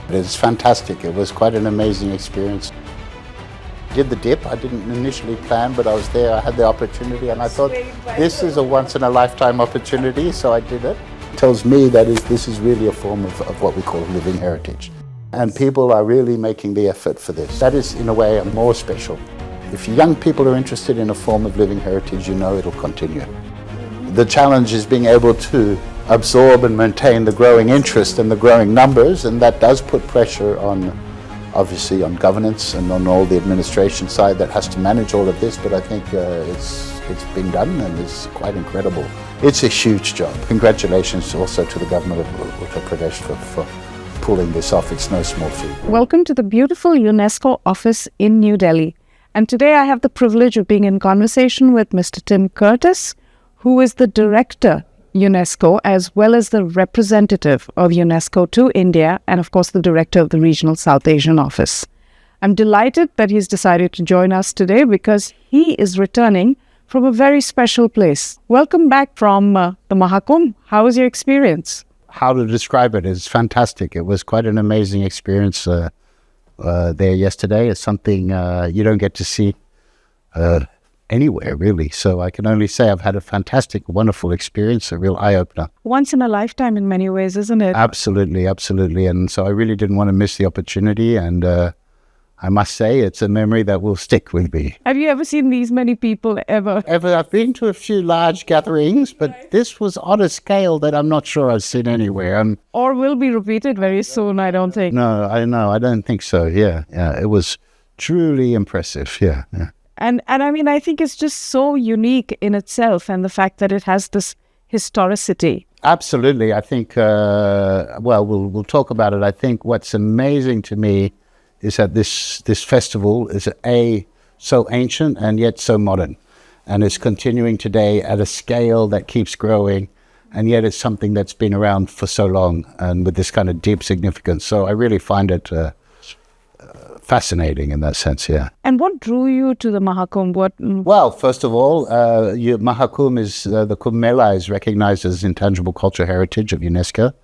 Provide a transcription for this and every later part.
It's fantastic. It was quite an amazing experience. Did the dip. I didn't initially plan, but I was there. I had the opportunity, and I thought this is a once-in-a-lifetime opportunity, so I did it. It tells me that this is really a form of what we call living heritage. And people are really making the effort for this. That is, in a way, more special. If young people are interested in a form of living heritage, you know it'll continue. The challenge is being able to absorb and maintain the growing interest and the growing numbers, and that does put pressure on, obviously, on governance and on all the administration side that has to manage all of this, but I think it's been done and it's quite incredible. It's a huge job. Congratulations also to the government of Uttar Pradesh for pulling this off. It's no small feat. Welcome to the beautiful UNESCO office in New Delhi. And today I have the privilege of being in conversation with Mr. Tim Curtis, who is the Director, UNESCO, as well as the representative of UNESCO to India, and of course the Director of the Regional South Asian Office. I'm delighted that he's decided to join us today because he is returning from a very special place. Welcome back from the Mahakumbh. How was your experience? How to describe it is fantastic. It was quite an amazing experience there yesterday. It's something you don't get to see anywhere, really. So I can only say I've had a fantastic, wonderful experience, a real eye-opener. Once in a lifetime in many ways, isn't it? Absolutely, absolutely. And so I really didn't want to miss the opportunity. And I must say, it's a memory that will stick with me. Have you ever seen these many people ever? I've been to a few large gatherings, but this was on a scale that I'm not sure I've seen anywhere. Or will be repeated very soon, I don't think. No, I don't think so. Yeah. It was truly impressive. Yeah. And I mean, I think it's just so unique in itself, and the fact that it has this historicity. Absolutely. I think, we'll talk about it. I think what's amazing to me is that this festival is so ancient and yet so modern. And it's continuing today at a scale that keeps growing, and yet it's something that's been around for so long and with this kind of deep significance. So I really find it fascinating in that sense, yeah. And what drew you to the Mahakumbh? Well, first of all, Mahakumbh is, the Kumbh Mela is recognized as intangible cultural heritage of UNESCO.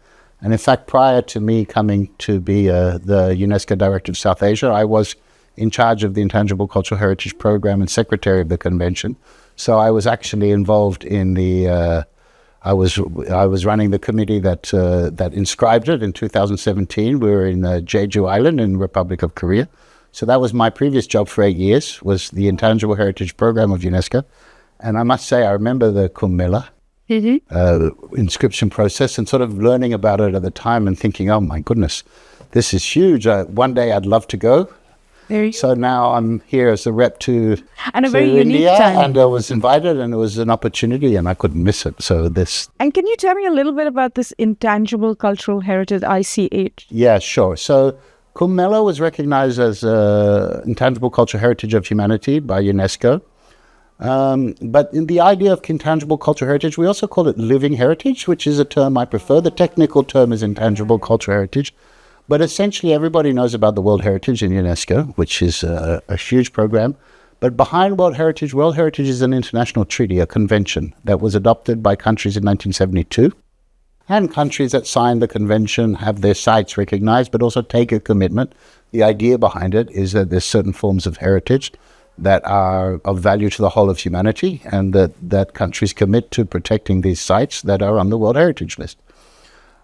And in fact, prior to me coming to be the UNESCO Director of South Asia, I was in charge of the Intangible Cultural Heritage Program and Secretary of the convention. So I was actually involved in the, I was running the committee that inscribed it in 2017. We were in Jeju Island in the Republic of Korea. So that was my previous job for 8 years, was the Intangible Heritage Program of UNESCO. And I must say, I remember the Kumbh Mela inscription process and sort of learning about it at the time and thinking, oh my goodness, this is huge. One day I'd love to go. So now I'm here as a rep to very unique India, time. and I was invited, and it was an opportunity, and I couldn't miss it. So this. And can you tell me a little bit about this Intangible Cultural Heritage, ICH? Yeah, sure. So Kumbh Mela was recognized as Intangible Cultural Heritage of Humanity by UNESCO. But in the idea of intangible cultural heritage, we also call it living heritage, which is a term I prefer. The technical term is intangible cultural heritage. But essentially, everybody knows about the World Heritage in UNESCO, which is a huge program. But behind World Heritage is an international treaty, a convention that was adopted by countries in 1972. And countries that signed the convention have their sites recognized, but also take a commitment. The idea behind it is that there's certain forms of heritage that are of value to the whole of humanity, and that countries commit to protecting these sites that are on the World Heritage List.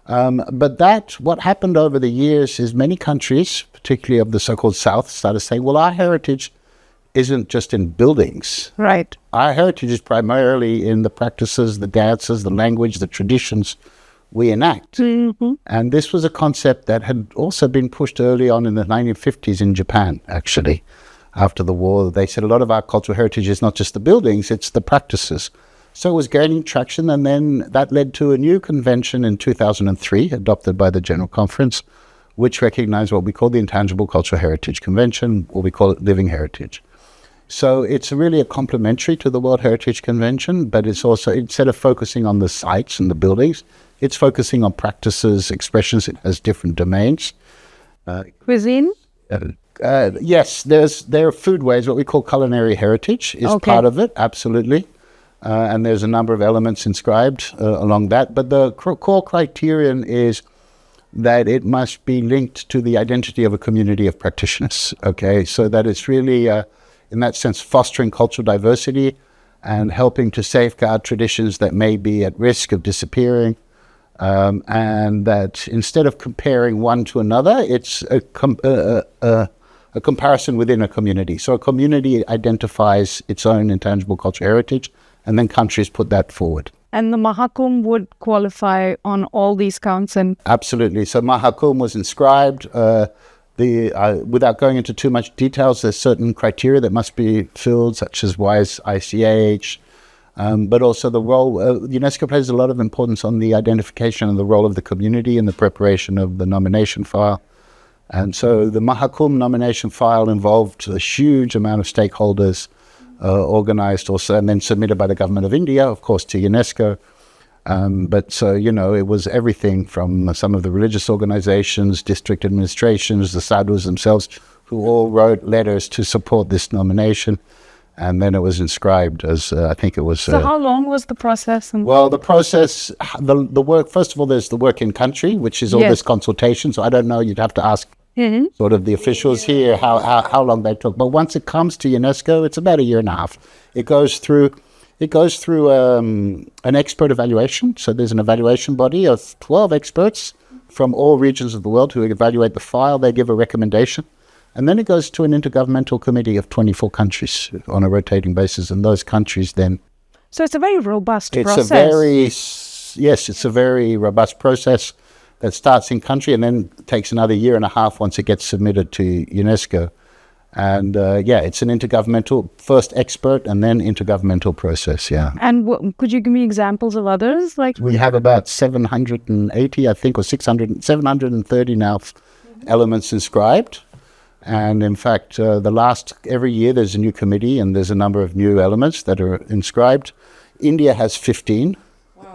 But what happened over the years is many countries, particularly of the so-called South, started saying, well, our heritage isn't just in buildings. Right. Our heritage is primarily in the practices, the dances, the language, the traditions we enact. Mm-hmm. And this was a concept that had also been pushed early on in the 1950s in Japan, actually. After the war, they said a lot of our cultural heritage is not just the buildings, it's the practices. So it was gaining traction, and then that led to a new convention in 2003, adopted by the General Conference, which recognized what we call the Intangible Cultural Heritage Convention, or we call it Living Heritage. So it's really a complementary to the World Heritage Convention, but it's also, instead of focusing on the sites and the buildings, it's focusing on practices, expressions. It has different domains. Cuisine? Yes, there are foodways. What we call culinary heritage is part of it, absolutely. And there's a number of elements inscribed along that. But the core criterion is that it must be linked to the identity of a community of practitioners, okay? So that it's really, in that sense, fostering cultural diversity and helping to safeguard traditions that may be at risk of disappearing, and that instead of comparing one to another, it's a comparison within a community. So a community identifies its own intangible cultural heritage, and then countries put that forward. And the Mahakumbh would qualify on all these counts? And absolutely. So Mahakumbh was inscribed. Without going into too much details, there's certain criteria that must be filled, such as wise ICH, but also the role. UNESCO plays a lot of importance on the identification and the role of the community in the preparation of the nomination file. And so the Mahakumbh nomination file involved a huge amount of stakeholders, organized also and then submitted by the government of India, of course, to UNESCO. But so, it was everything from some of the religious organizations, district administrations, the sadhus themselves, who all wrote letters to support this nomination. And then it was inscribed as, I think it was... So how long was the process? Well, the process, the work, first of all, there's the work in country, which is all this consultation. So I don't know, you'd have to ask sort of the officials here how long they took. But once it comes to UNESCO, it's about a year and a half. It goes through an expert evaluation. So there's an evaluation body of 12 experts from all regions of the world who evaluate the file. They give a recommendation. And then it goes to an intergovernmental committee of 24 countries on a rotating basis. And those countries then... So it's a very robust process. It's a very robust process that starts in country and then takes another year and a half once it gets submitted to UNESCO. And it's an intergovernmental, first expert and then intergovernmental process, And could you give me examples of others? We have about 780, I think, or 730 now elements inscribed. And in fact, every year there's a new committee and there's a number of new elements that are inscribed. India has 15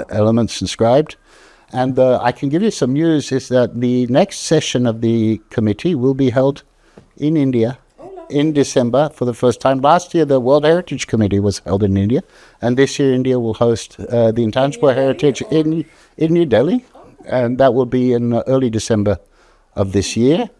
elements inscribed. And I can give you some news is that the next session of the committee will be held in India in December for the first time. Last year, the World Heritage Committee was held in India. And this year, India will host the Intangible Heritage in New Delhi. And that will be in early December of this year.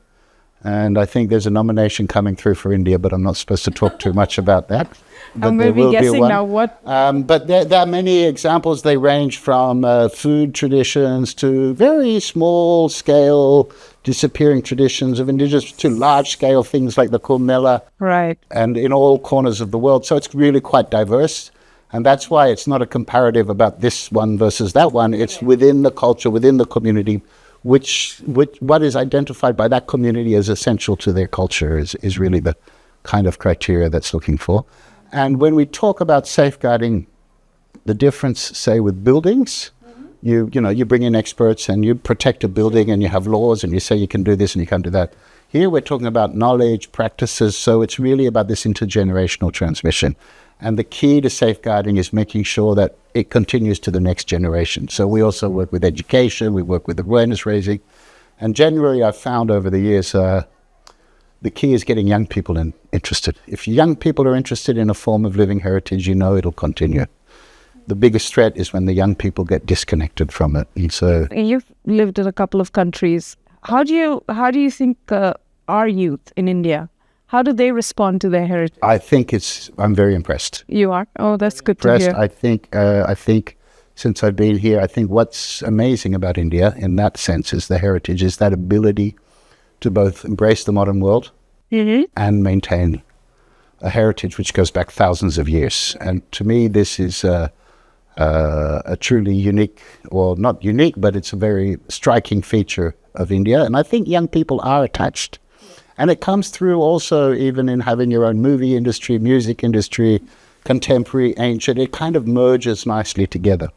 And I think there's a nomination coming through for India, but I'm not supposed to talk too much about that. But I'm maybe guessing now what... but there are many examples. They range from food traditions to very small-scale disappearing traditions of indigenous to large-scale things like the Kumbh Mela. Right. And in all corners of the world. So it's really quite diverse. And that's why it's not a comparative about this one versus that one. It's within the culture, within the community, what is identified by that community as essential to their culture is really the kind of criteria that's looking for. And when we talk about safeguarding, the difference, say, with buildings, you bring in experts and you protect a building and you have laws and you say you can do this and you can't do that. Here we're talking about knowledge, practices, so it's really about this intergenerational transmission. And the key to safeguarding is making sure that it continues to the next generation. So we also work with education, we work with awareness raising. And generally I've found over the years, the key is getting young people interested. If young people are interested in a form of living heritage, it'll continue. The biggest threat is when the young people get disconnected from it. And so you've lived in a couple of countries. How do you think our youth in India, how do they respond to their heritage? I'm very impressed. You are? Oh, that's good to hear. I think since I've been here, I think what's amazing about India in that sense is the heritage, is that ability to both embrace the modern world and maintain a heritage which goes back thousands of years. And to me, this is a truly unique, or not unique, but it's a very striking feature of India. And I think young people are attached. And it comes through also even in having your own movie industry, music industry, contemporary, ancient. It kind of merges nicely together.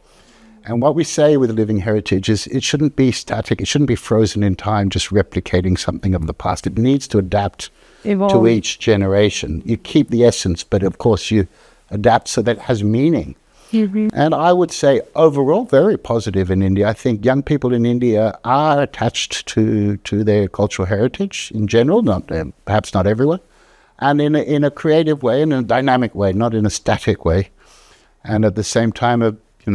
And what we say with living heritage is it shouldn't be static. It shouldn't be frozen in time, just replicating something of the past. It needs to adapt to each generation. You keep the essence, but of course you adapt so that it has meaning. And I would say overall very positive in India. I think young people in India are attached to their cultural heritage in general, perhaps not everyone, and in a creative way, in a dynamic way, not in a static way. And at the same time,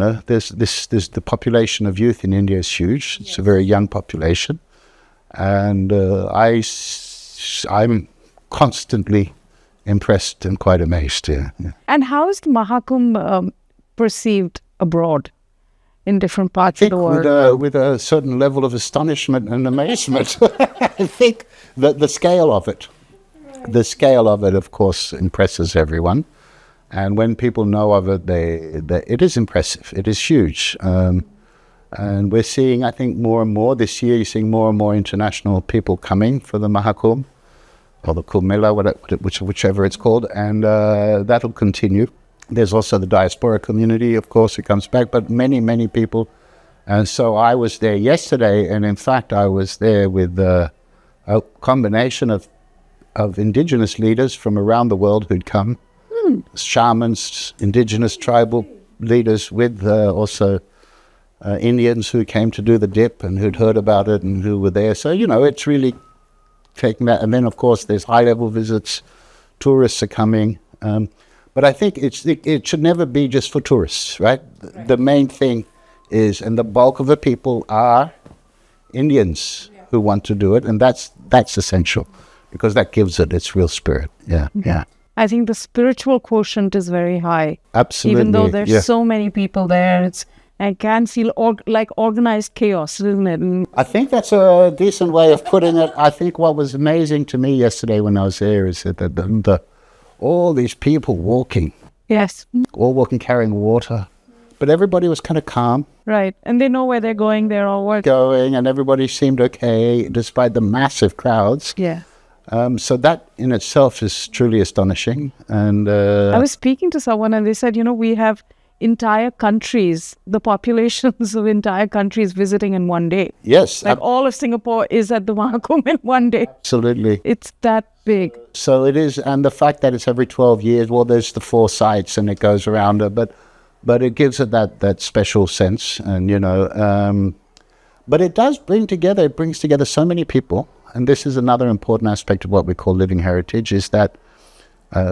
there's the population of youth in India is huge. It's a very young population, and I'm constantly impressed and quite amazed. Yeah. And how is the Mahakumbh perceived abroad in different parts of the world? With a certain level of astonishment and amazement. I think that the scale of it, of course, impresses everyone. And when people know of it, it is impressive. It is huge. And we're seeing, I think, more and more this year, you're seeing more and more international people coming for the Mahakumbh, or the Kumbh Mela, whichever it's called, and that'll continue. There's also the diaspora community, of course, it comes back, but many, many people. And so I was there yesterday, and in fact, I was there with a combination of indigenous leaders from around the world who'd come, shamans, indigenous tribal leaders, with also Indians who came to do the dip and who'd heard about it and who were there. So, it's really taking that. And then, of course, there's high-level visits. Tourists are coming. But I think it should never be just for tourists, right? The main thing is, and the bulk of the people are Indians who want to do it, and that's essential, because that gives it its real spirit. Yeah. I think the spiritual quotient is very high. Absolutely. Even though there's so many people there, I can feel like organized chaos, isn't it? I think that's a decent way of putting it. I think what was amazing to me yesterday when I was there is that all these people walking. Yes. All walking, carrying water. But everybody was kind of calm. Right. And they know where they're going. They're all working. Going, and everybody seemed okay, despite the massive crowds. Yeah. So that in itself is truly astonishing. And I was speaking to someone and they said, we have entire countries, the populations of entire countries visiting in one day. Yes. Like all of Singapore is at the Mahakumbh in one day. Absolutely. It's that big. So it is, and the fact that it's every 12 years, well, there's the 4 sites and it goes around it, but it gives it that special sense, and but it does brings together so many people, and this is another important aspect of what we call living heritage, is that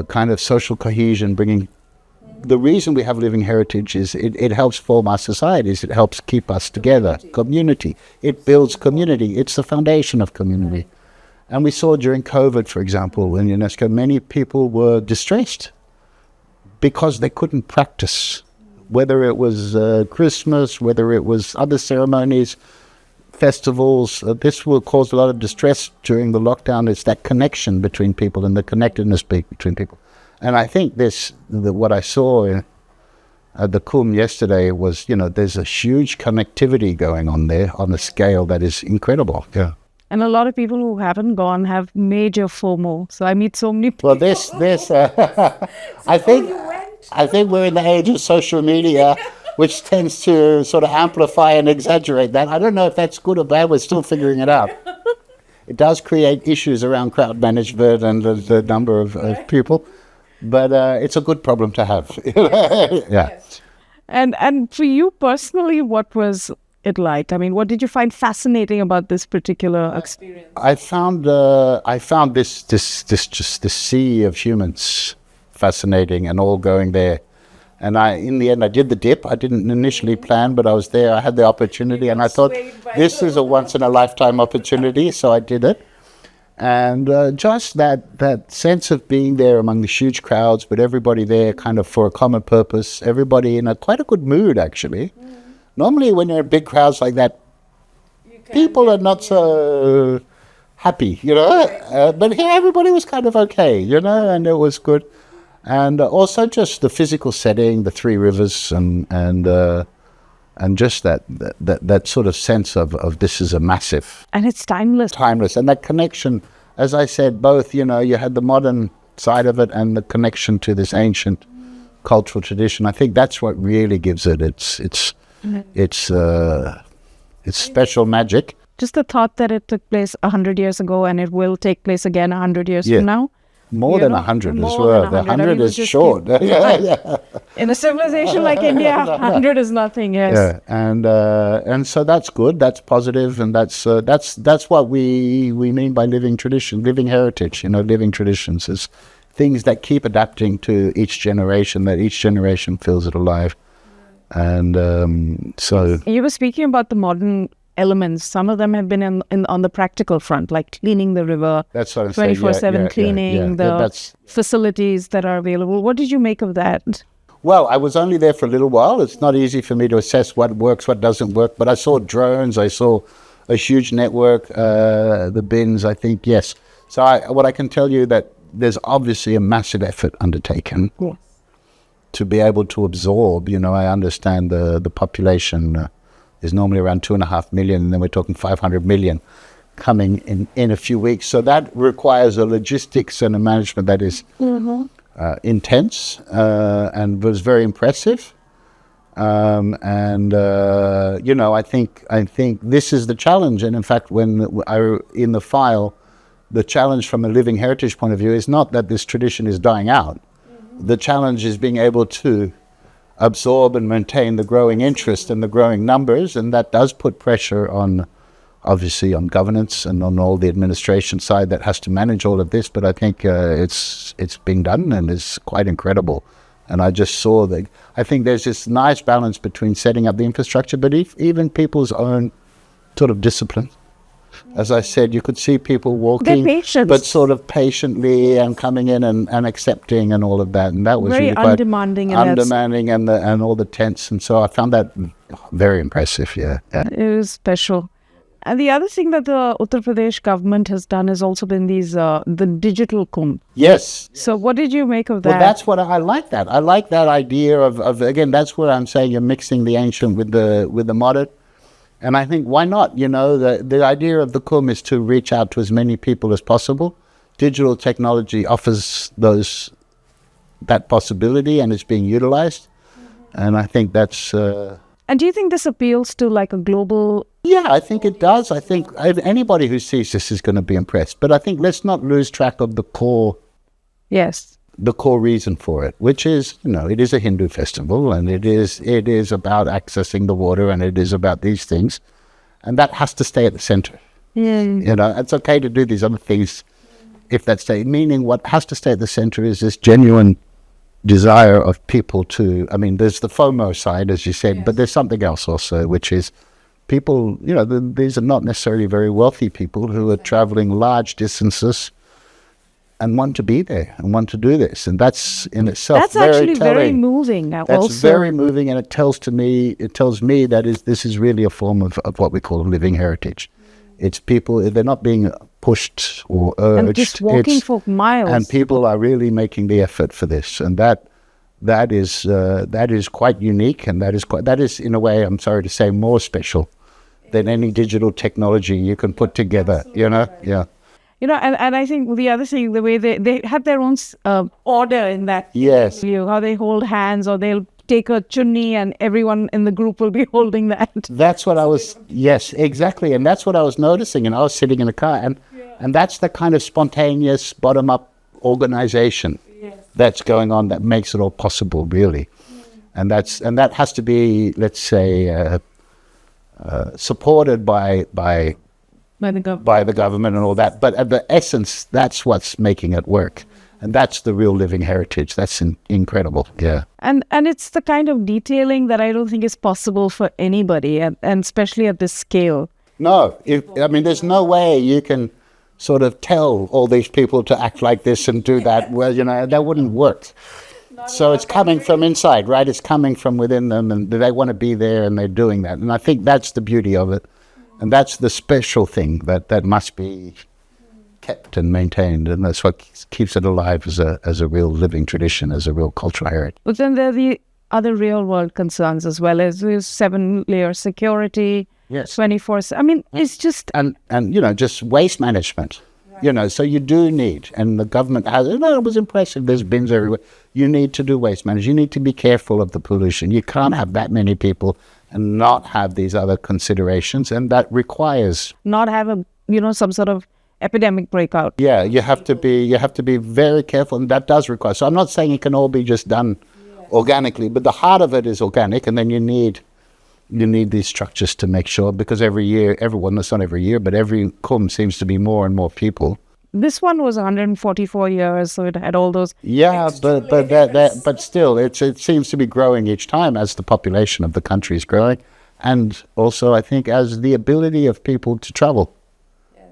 kind of social cohesion, bringing. The reason we have living heritage is it helps form our societies. It helps keep us together. Community. It builds community. It's the foundation of community. And we saw during COVID, for example, in UNESCO, many people were distressed because they couldn't practice. Whether it was Christmas, whether it was other ceremonies, festivals, this will cause a lot of distress during the lockdown. It's that connection between people and the connectedness between people. And I think what I saw at the Kumbh yesterday was, there's a huge connectivity going on there on a scale that is incredible. Yeah. And a lot of people who haven't gone have major FOMO. So I meet so many people. Well, I think we're in the age of social media, which tends to sort of amplify and exaggerate that. I don't know if that's good or bad. We're still figuring it out. It does create issues around crowd management and the number of people. But it's a good problem to have. Yeah. And for you personally, what was it like? I mean, what did you find fascinating about this particular experience? I found this sea of humans fascinating, and all going there. And in the end, I did the dip. I didn't initially plan, but I was there. I had the opportunity, and I thought this is a once in a lifetime opportunity, so I did it. And just that sense of being there among the huge crowds, but everybody there kind of for a common purpose, everybody in quite a good mood, actually. Normally when you're in big crowds like that, people are not so happy, but here everybody was kind of okay, and it was good. And also just the physical setting, the 3 rivers, and just that sort of sense of this is a massive. And it's timeless. Timeless. And that connection, as I said, both, you had the modern side of it and the connection to this ancient cultural tradition. I think that's what really gives it its special magic. Just the thought that it took place 100 years ago and it will take place again 100 years from now. More than 100 as well. The 100 is short. In a civilization like India, 100 is nothing. Yes. Yeah, and so that's good. That's positive, and that's what we mean by living tradition, living heritage. Living traditions is things that keep adapting to each generation. That each generation feels it alive. And so... You were speaking about the modern elements. Some of them have been on the practical front, like cleaning the river, That's what I'm saying. 24/7 cleaning, the facilities that are available. What did you make of that? Well, I was only there for a little while. It's not easy for me to assess what works, what doesn't work. But I saw drones. I saw a huge network, the bins, I think, yes. So what I can tell you that there's obviously a massive effort undertaken to be able to absorb. I understand the population is normally around 2.5 million, and then we're talking 500 million coming in a few weeks. So that requires a logistics and a management that is intense and was very impressive. I think this is the challenge. And in fact, in the file, the challenge from a living heritage point of view is not that this tradition is dying out. The challenge is being able to absorb and maintain the growing interest and the growing numbers, and that does put pressure on, obviously, on governance and on all the administration side that has to manage all of this. But I think it's being done, and it's quite incredible. And I just saw that. I think there's this nice balance between setting up the infrastructure, but even people's own sort of discipline. As I said, you could see people walking, but sort of patiently and coming in and accepting and all of that. And that was very really quite undemanding and all the tents. And so I found that very impressive. Yeah. It was special. And the other thing that the Uttar Pradesh government has done has also been the digital Kumbh. Yes. So what did you make of that? Well, that's what I like that. I like that idea of again, that's what I'm saying, you're mixing the ancient with the modern. And I think, why not? The idea of the Kumbh is to reach out to as many people as possible. Digital technology offers that possibility, and it's being utilized. And I think that's... And do you think this appeals to like a global... Yeah, I think it does. I think anybody who sees this is going to be impressed. But I think let's not lose track of the core... Yes. The core reason for it, which is, it is a Hindu festival, and it is about accessing the water, and it is about these things, and that has to stay at the center. It's okay to do these other things if that stays. Meaning, what has to stay at the center is this genuine desire of people to. I mean, there's the FOMO side, as you said, but there's something else also, which is people. These are not necessarily very wealthy people who are traveling large distances and want to be there and want to do this. And that's in itself very telling. Very moving. That's very moving, and it tells me that this is really a form of what we call living heritage. It's people, they're not being pushed or urged. And just walking for miles. And people are really making the effort for this. And that is quite unique, and that is in a way, I'm sorry to say, more special than any digital technology you can put together, Yeah. And I think the other thing, the way they have their own order in that. Yes. How they hold hands, or they'll take a chunni and everyone in the group will be holding that. That's what yes, exactly. And that's what I was noticing. And I was sitting in the car, and that's the kind of spontaneous bottom-up organization that's going on that makes it all possible, really. And that has to be, let's say, supported by the government and all that. But at the essence, that's what's making it work. And that's the real living heritage. That's incredible. Yeah. And it's the kind of detailing that I don't think is possible for anybody, and especially at this scale. No. There's no way you can sort of tell all these people to act like this and do that. Well, that wouldn't work. So it's coming from inside, right? It's coming from within them, and they want to be there, and they're doing that. And I think that's the beauty of it. And that's the special thing that must be kept and maintained, and that's what keeps it alive as a real living tradition, as a real cultural heritage. But then there are the other real-world concerns as well, as 7-layer security, 24. It's just... And just waste management. Right. So you do need, and the government has, it was impressive, there's bins everywhere. You need to do waste management. You need to be careful of the pollution. You can't have that many people and not have these other considerations, and that requires not have some sort of epidemic breakout. Yeah, you have to be very careful, and that does require. So I'm not saying it can all be just done organically, but the heart of it is organic, and then you need these structures to make sure, because every year, not every year, but every Kumbh seems to be more and more people. this one was 144 years, so it had all those. Yeah, but still, it seems to be growing each time as the population of the country is growing, and also I think as the ability of people to travel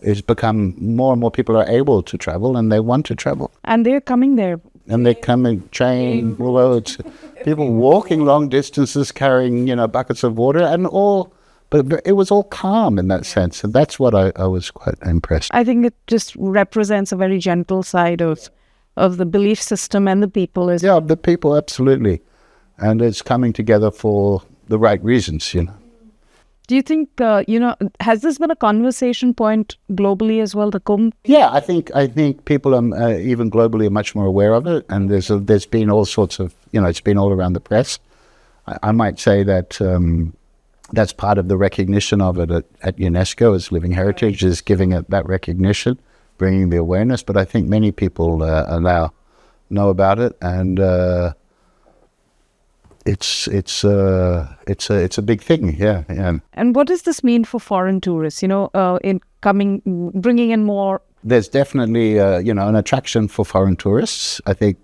is become more and more people are able to travel and they want to travel. And they're coming there. And they come in train, roads, people walking long distances, carrying, buckets of water and all, but it was all calm in that sense. And that's what I was quite impressed. I think it just represents a very gentle side of the belief system and the people. Yeah, the people, absolutely. And it's coming together for the right reasons, Do you think, has this been a conversation point globally as well, the Kumbh? Yeah, I think people are even globally much more aware of it, and there's been all sorts of, it's been all around the press. I might say that that's part of the recognition of it at UNESCO as living heritage, is giving it that recognition, bringing the awareness. But I think many people now know about it, and it's a big thing, yeah. And what does this mean for foreign tourists? In bringing in more. There's definitely an attraction for foreign tourists. I think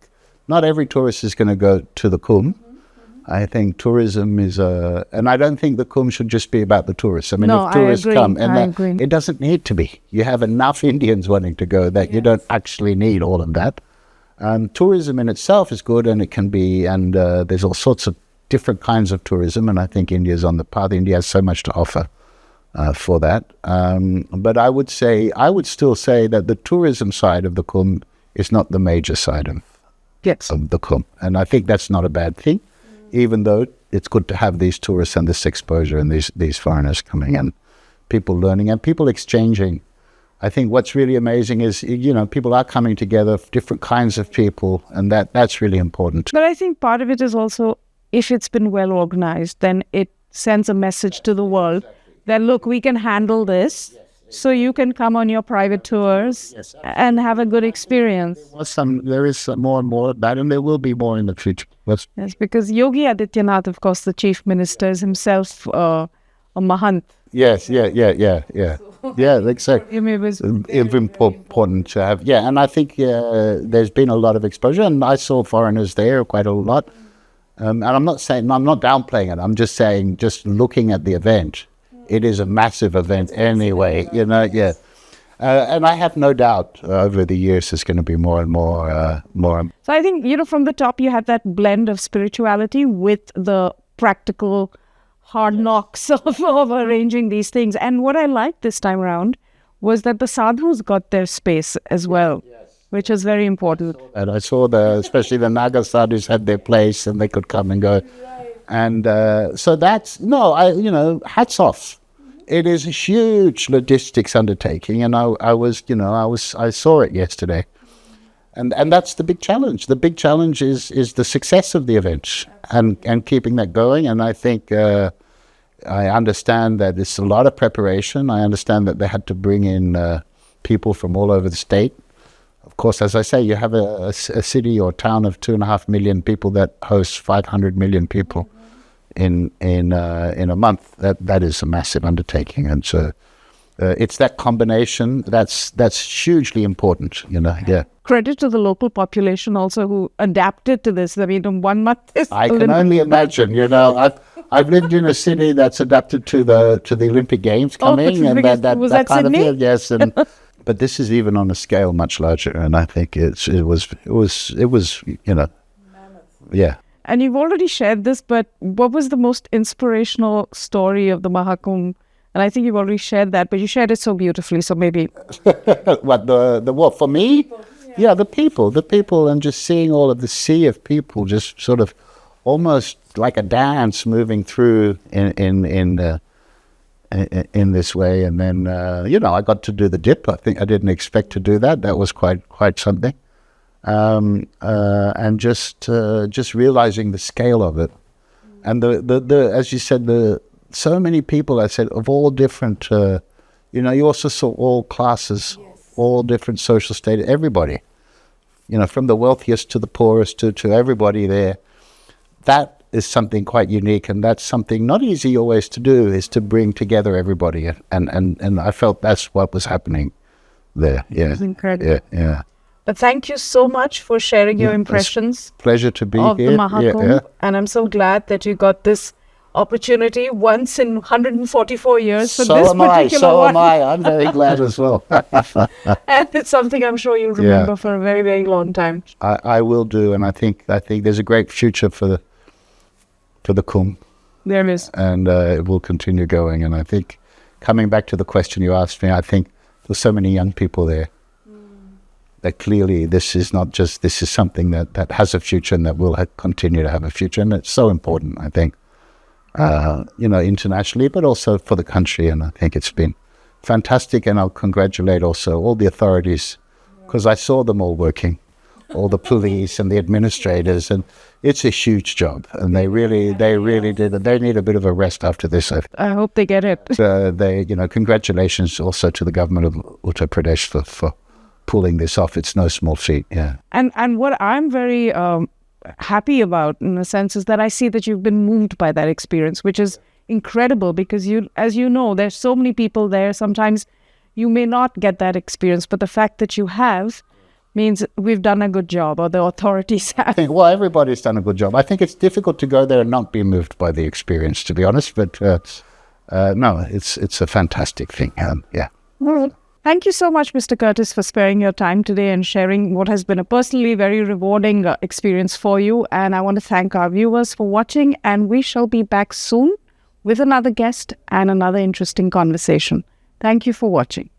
not every tourist is going to go to the Kumbh. I think tourism is and I don't think the Kumbh should just be about the tourists. I mean, no, if tourists come, and I agree. It doesn't need to be. You have enough Indians wanting to go that you don't actually need all of that. Tourism in itself is good, and it can be, and there's all sorts of different kinds of tourism, and I think India's on the path. India has so much to offer for that. But I would still say that the tourism side of the Kumbh is not the major side of the Kumbh, and I think that's not a bad thing, even though it's good to have these tourists and this exposure and these foreigners coming in, people learning and people exchanging. I think what's really amazing is, people are coming together, different kinds of people, and that's really important. But I think part of it is also, if it's been well organized, then it sends a message to the world that, look, we can handle this, so you can come on your private tours and have a good experience. There is some more and more of that, and there will be more in the future. Yes, because Yogi Adityanath, of course, the chief minister, is himself a Mahant. Yes, yeah. Yeah, exactly. It's important to have. Yeah, and I think there's been a lot of exposure, and I saw foreigners there quite a lot. And I'm not downplaying it. I'm just saying, just looking at the event, it is a massive event anyway. Yeah. And I have no doubt over the years there's going to be more and more. So I think, from the top you have that blend of spirituality with the practical hard knocks of arranging these things. And what I liked this time around was that the sadhus got their space as well, which is very important. And I saw especially the Naga sadhus had their place and they could come and go. And so hats off. It is a huge logistics undertaking, and I saw it yesterday. And that's the big challenge. The big challenge is the success of the event and keeping that going. And I think I understand that it's a lot of preparation. I understand that they had to bring in people from all over the state. Of course, as I say, you have a city or town of 2.5 million people that hosts 500 million people in a month. That is a massive undertaking, and so it's that combination that's hugely important. Yeah. Credit to the local population also who adapted to this. I mean, 1 month is. I can only imagine. I've lived in a city that's adapted to the Olympic Games coming, and that kind Sydney? of yes. And but this is even on a scale much larger, and I think it was yeah. And you've already shared this, but what was the most inspirational story of the Mahakumbh? And I think you've already shared that, but you shared it so beautifully, so maybe. What, what, for me? Yeah, the people, and just seeing all of the sea of people just sort of almost like a dance moving through in this way. And then, I got to do the dip. I think I didn't expect to do that. That was quite something. And just realizing the scale of it, and the as you said, so many people. I said of all different, you also saw all classes, all different social status, everybody, from the wealthiest to the poorest to everybody there. That is something quite unique, and that's something not easy always to do, is to bring together everybody, and I felt that's what was happening there. Yeah, It's incredible. yeah. But thank you so much for sharing your impressions Pleasure to be of here. the Mahakumbh. Yeah. And I'm so glad that you got this opportunity once in 144 years for So this am I. particular So one. am I. I'm very glad as well. And it's something I'm sure you'll remember for a very, very long time. I will do, and I think there's a great future for the Kumbh, There is. and it will continue going. And I think, coming back to the question you asked me, I think there's so many young people there that clearly this is something that has a future and that will continue to have a future, and it's so important, I think, internationally, but also for the country. And I think it's been fantastic, and I'll congratulate also all the authorities, because I saw them all working, all the police and the administrators, and it's a huge job, and they really did it. They need a bit of a rest after this. I hope they get it. Congratulations also to the government of Uttar Pradesh for pulling this off. It's no small feat. Yeah. And what I'm very happy about, in a sense, is that I see that you've been moved by that experience, which is incredible, because as you know, there's so many people there. Sometimes you may not get that experience, but the fact that you have means we've done a good job, or the authorities have. Well, everybody's done a good job. I think it's difficult to go there and not be moved by the experience, to be honest. But no, it's a fantastic thing. Yeah. All right. Thank you so much, Mr. Curtis, for sparing your time today and sharing what has been a personally very rewarding experience for you. And I want to thank our viewers for watching, and we shall be back soon with another guest and another interesting conversation. Thank you for watching.